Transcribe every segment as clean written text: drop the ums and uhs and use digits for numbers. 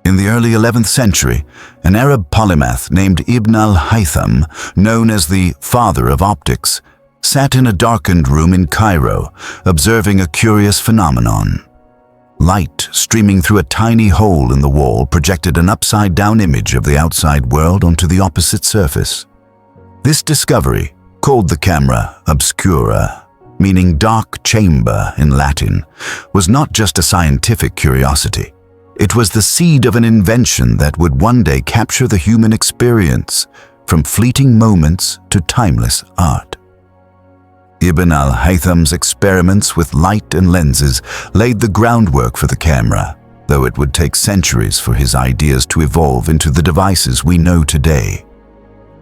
In the early 11th century, an Arab polymath named Ibn al-Haytham, known as the father of optics, sat in a darkened room in Cairo, observing a curious phenomenon. Light streaming through a tiny hole in the wall projected an upside-down image of the outside world onto the opposite surface. This discovery, called the camera obscura, meaning dark chamber in Latin, was not just a scientific curiosity. It was the seed of an invention that would one day capture the human experience, from fleeting moments to timeless art. Ibn al-Haytham's experiments with light and lenses laid the groundwork for the camera, though it would take centuries for his ideas to evolve into the devices we know today.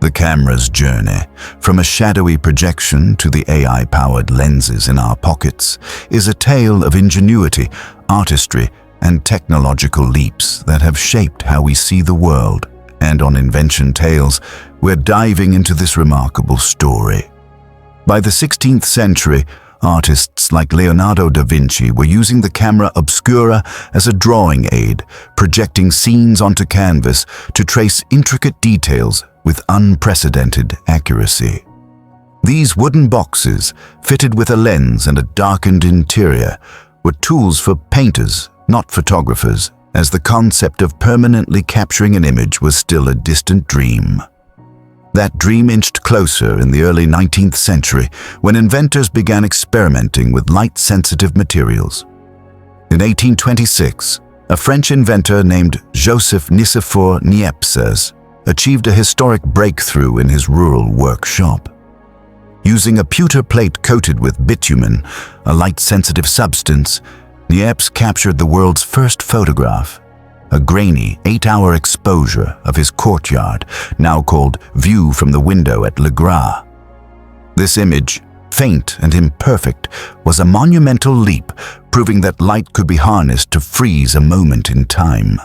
The camera's journey, from a shadowy projection to the AI-powered lenses in our pockets, is a tale of ingenuity, artistry, and technological leaps that have shaped how we see the world. And on Invention Tales, we're diving into this remarkable story. By the 16th century, artists like Leonardo da Vinci were using the camera obscura as a drawing aid, projecting scenes onto canvas to trace intricate details with unprecedented accuracy. These wooden boxes, fitted with a lens and a darkened interior, were tools for painters, not photographers, as the concept of permanently capturing an image was still a distant dream. That dream inched closer in the early 19th century when inventors began experimenting with light-sensitive materials. In 1826, a French inventor named Joseph Nicephore Niepce achieved a historic breakthrough in his rural workshop. Using a pewter plate coated with bitumen, a light-sensitive substance, Niepce captured the world's first photograph, a grainy 8-hour exposure of his courtyard, now called View from the Window at Le Gras. This image, faint and imperfect, was a monumental leap, proving that light could be harnessed to freeze a moment in time.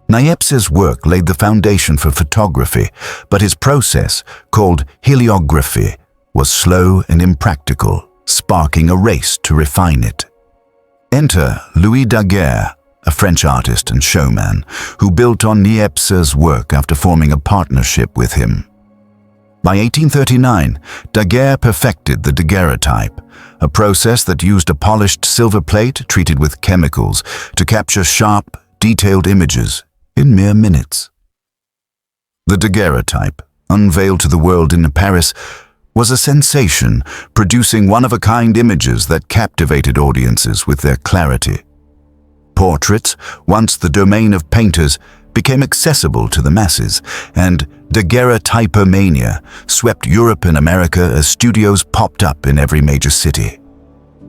Niepce's work laid the foundation for photography, but his process, called heliography, was slow and impractical, sparking a race to refine it. Enter Louis Daguerre, a French artist and showman, who built on Niepce's work after forming a partnership with him. By 1839, Daguerre perfected the daguerreotype, a process that used a polished silver plate treated with chemicals to capture sharp, detailed images in mere minutes. The daguerreotype, unveiled to the world in Paris, was a sensation, producing one-of-a-kind images that captivated audiences with their clarity. Portraits, once the domain of painters, became accessible to the masses, and daguerreotypomania swept Europe and America as studios popped up in every major city.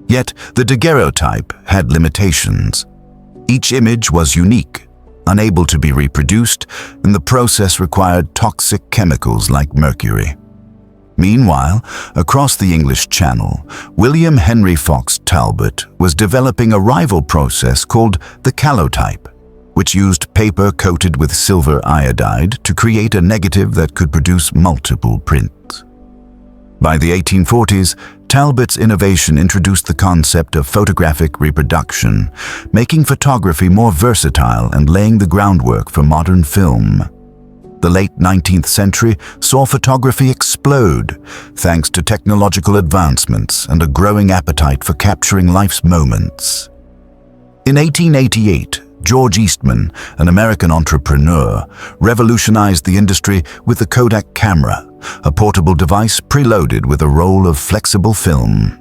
Yet the daguerreotype had limitations. Each image was unique, unable to be reproduced, and the process required toxic chemicals like mercury. Meanwhile, across the English Channel, William Henry Fox Talbot was developing a rival process called the calotype, which used paper coated with silver iodide to create a negative that could produce multiple prints. By the 1840s, Talbot's innovation introduced the concept of photographic reproduction, making photography more versatile and laying the groundwork for modern film. The late 19th century saw photography explode, thanks to technological advancements and a growing appetite for capturing life's moments. In 1888, George Eastman, an American entrepreneur, revolutionized the industry with the Kodak camera, a portable device preloaded with a roll of flexible film.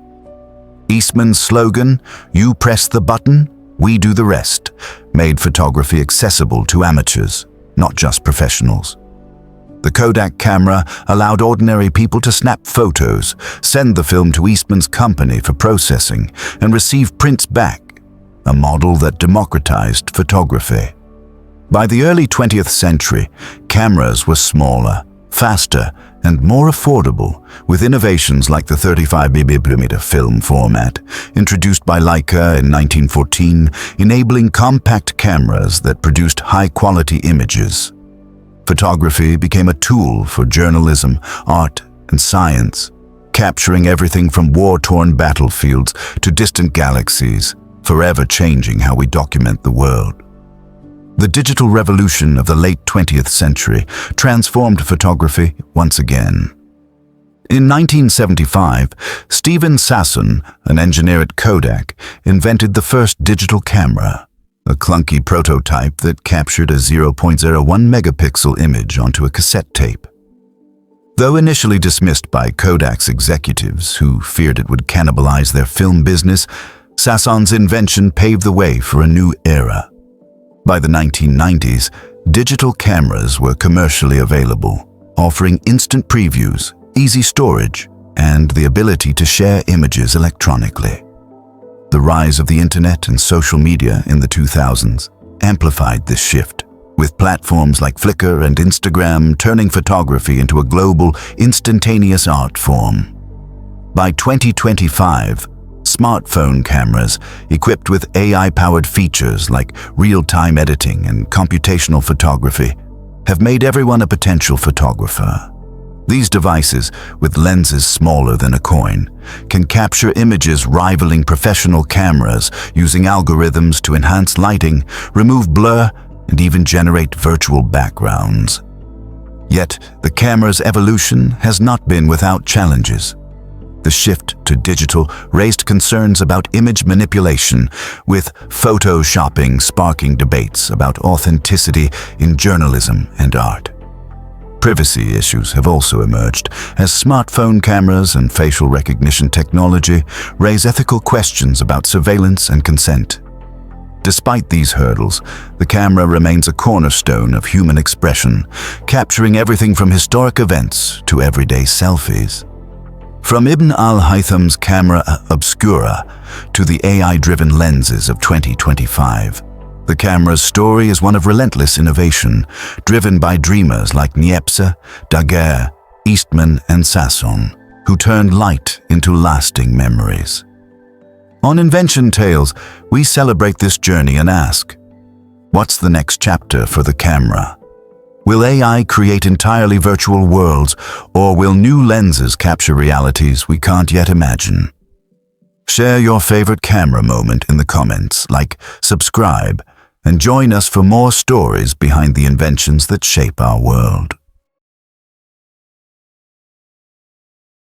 Eastman's slogan, "You press the button, we do the rest," made photography accessible to amateurs, not just professionals. The Kodak camera allowed ordinary people to snap photos, send the film to Eastman's company for processing, and receive prints back, a model that democratized photography. By the early 20th century, cameras were smaller, faster, and more affordable, with innovations like the 35mm film format, introduced by Leica in 1914, enabling compact cameras that produced high-quality images. Photography became a tool for journalism, art, and science, capturing everything from war-torn battlefields to distant galaxies, forever changing how we document the world. The digital revolution of the late 20th century transformed photography once again. In 1975, Stephen Sasson, an engineer at Kodak, invented the first digital camera, a clunky prototype that captured a 0.01 megapixel image onto a cassette tape. Though initially dismissed by Kodak's executives, who feared it would cannibalize their film business, Sasson's invention paved the way for a new era. By the 1990s, digital cameras were commercially available, offering instant previews, easy storage, and the ability to share images electronically. The rise of the internet and social media in the 2000s amplified this shift, with platforms like Flickr and Instagram turning photography into a global, instantaneous art form. By 2025, smartphone cameras, equipped with AI-powered features like real-time editing and computational photography, have made everyone a potential photographer. These devices, with lenses smaller than a coin, can capture images rivaling professional cameras using algorithms to enhance lighting, remove blur, and even generate virtual backgrounds. Yet, the camera's evolution has not been without challenges. The shift to digital raised concerns about image manipulation, with photoshopping sparking debates about authenticity in journalism and art. Privacy issues have also emerged as smartphone cameras and facial recognition technology raise ethical questions about surveillance and consent. Despite these hurdles, the camera remains a cornerstone of human expression, capturing everything from historic events to everyday selfies. From Ibn al-Haytham's camera obscura to the AI-driven lenses of 2025, the camera's story is one of relentless innovation, driven by dreamers like Niepce, Daguerre, Eastman, and Sasson, who turned light into lasting memories. On Invention Tales, we celebrate this journey and ask, what's the next chapter for the camera? Will AI create entirely virtual worlds, or will new lenses capture realities we can't yet imagine? Share your favorite camera moment in the comments, subscribe, and join us for more stories behind the inventions that shape our world.